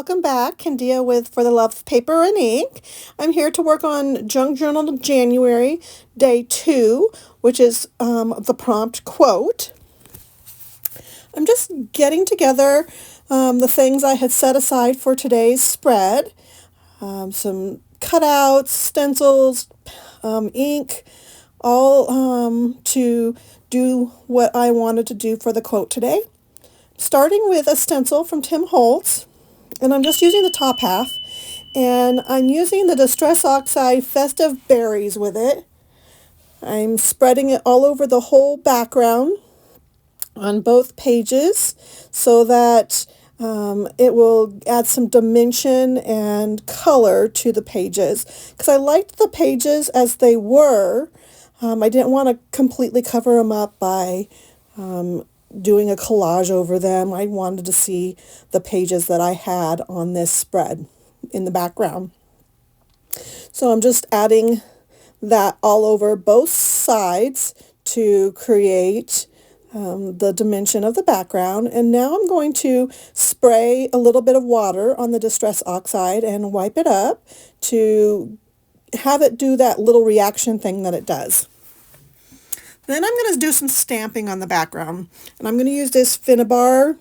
welcome back. Candia with For the Love of Paper and Ink. I'm here to work on Junk Journal January, Day 2, which is the prompt quote. I'm just getting together the things I had set aside for today's spread. Some cutouts, stencils, ink, all to do what I wanted to do for the quote today. Starting with a stencil from Tim Holtz, and I'm just using the top half, and I'm using the Distress Oxide Festive Berries with it. I'm spreading it all over the whole background on both pages so that it will add some dimension and color to the pages, because I liked the pages as they were. I didn't want to completely cover them up by doing a collage over them. I wanted to see the pages that I had on this spread in the background. So I'm just adding that all over both sides to create the dimension of the background. And now I'm going to spray a little bit of water on the Distress Oxide and wipe it up to have it do that little reaction thing that it does. Then I'm going to do some stamping on the background, and I'm going to use this Finnabar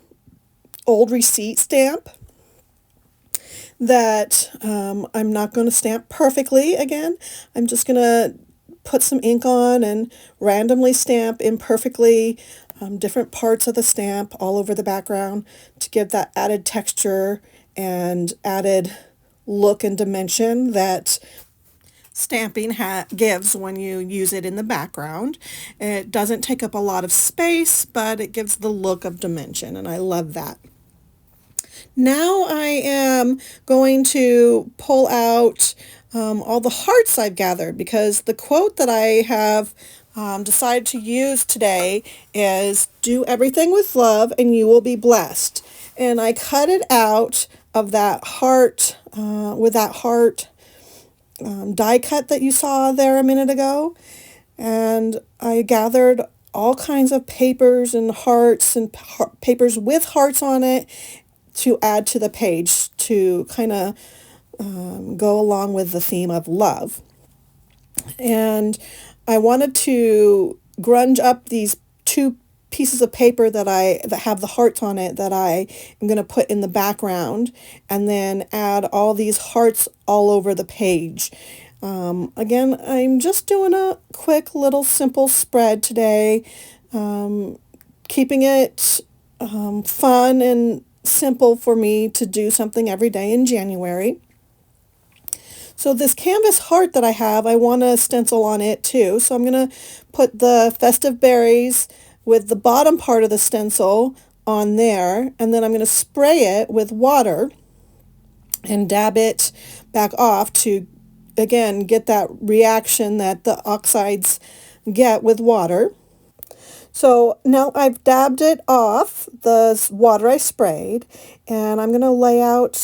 old receipt stamp that I'm not going to stamp perfectly again. I'm just going to put some ink on and randomly stamp imperfectly different parts of the stamp all over the background to give that added texture and added look and dimension that stamping gives when you use it in the background. It doesn't take up a lot of space, but it gives the look of dimension, and I love that. Now I am going to pull out all the hearts I've gathered, because the quote that I have decided to use today is "Do everything with love and you will be blessed." And I cut it out of that heart with that heart die cut that you saw there a minute ago, and I gathered all kinds of papers and hearts and papers with hearts on it to add to the page to kind of go along with the theme of love. And I wanted to grunge up these two pieces of paper that have the hearts on it that I am going to put in the background, and then add all these hearts all over the page. Again, I'm just doing a quick little simple spread today, keeping it fun and simple for me to do something every day in January. So this canvas heart that I have, I want to stencil on it too. So I'm going to put the Festive Berries with the bottom part of the stencil on there, and then I'm going to spray it with water and dab it back off to, again, get that reaction that the oxides get with water. So now I've dabbed it off the water I sprayed, and I'm going to lay out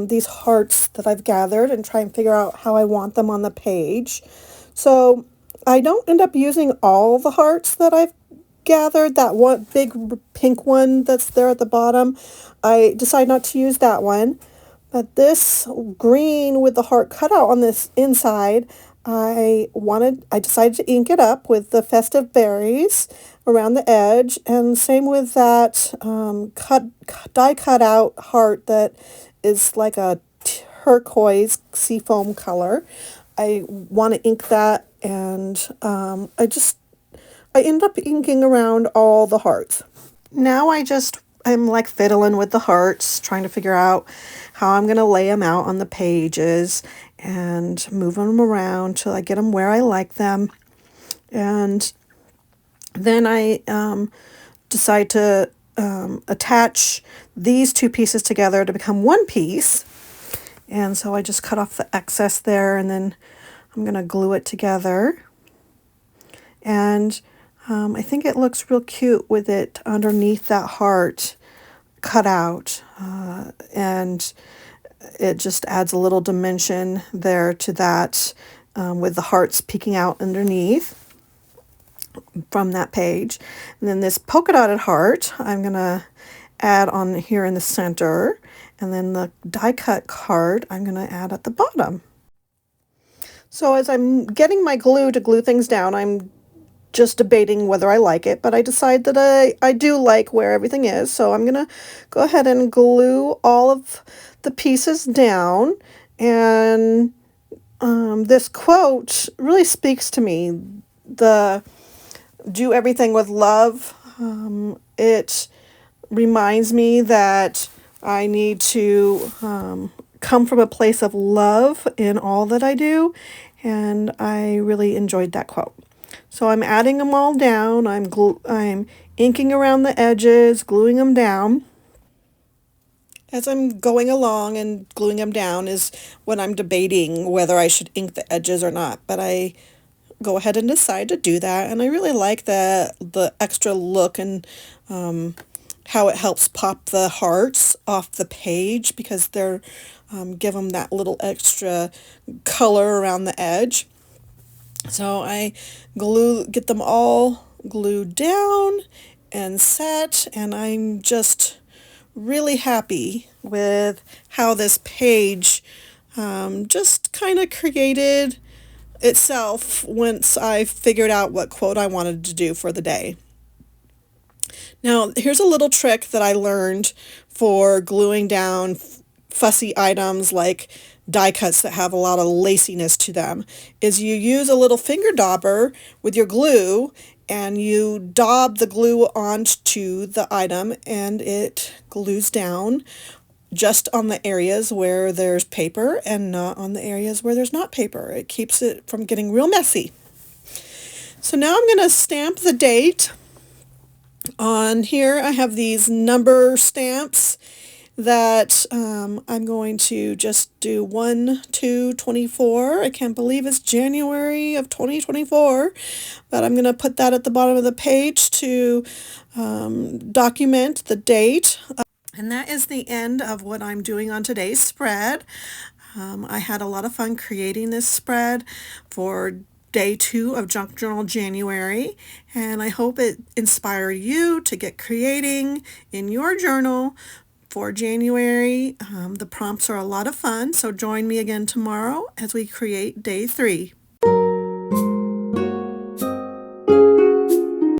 these hearts that I've gathered and try and figure out how I want them on the page. So I don't end up using all the hearts that I've gathered. That one big pink one that's there at the bottom, I decided not to use that one. But this green with the heart cut out on this inside, I decided to ink it up with the Festive Berries around the edge, and same with that die cut out heart that is like a turquoise seafoam color. I want to ink that, and I end up inking around all the hearts. Now I'm like fiddling with the hearts, trying to figure out how I'm going to lay them out on the pages and moving them around till I get them where I like them. And then I decide to attach these two pieces together to become one piece. And so I just cut off the excess there, and then I'm going to glue it together. And I think it looks real cute with it underneath that heart cut out, and it just adds a little dimension there to that with the hearts peeking out underneath from that page. And then this polka dotted heart, I'm going to add on here in the center, and then the die cut card I'm going to add at the bottom. So as I'm getting my glue to glue things down, I'm just debating whether I like it, but I decide that I do like where everything is. So I'm going to go ahead and glue all of the pieces down. And this quote really speaks to me. The do everything with love. It reminds me that I need to come from a place of love in all that I do, and I really enjoyed that quote. So I'm adding them all down. I'm inking around the edges, gluing them down. As I'm going along and gluing them down is when I'm debating whether I should ink the edges or not, but I go ahead and decide to do that, and I really like the extra look and how it helps pop the hearts off the page because they're give them that little extra color around the edge. So I get them all glued down and set, and I'm just really happy with how this page just kind of created itself once I figured out what quote I wanted to do for the day. Now, here's a little trick that I learned for gluing down fussy items like die cuts that have a lot of laciness to them, is you use a little finger dauber with your glue and you daub the glue onto the item and it glues down just on the areas where there's paper and not on the areas where there's not paper. It keeps it from getting real messy. So now I'm going to stamp the date. On here I have these number stamps that I'm going to just do 1/2/24. I can't believe it's January of 2024, but I'm going to put that at the bottom of the page to document the date. And that is the end of what I'm doing on today's spread. I had a lot of fun creating this spread for day 2 of Junk Journal January, and I hope it inspired you to get creating in your journal for January. The prompts are a lot of fun, so join me again tomorrow as we create day 3.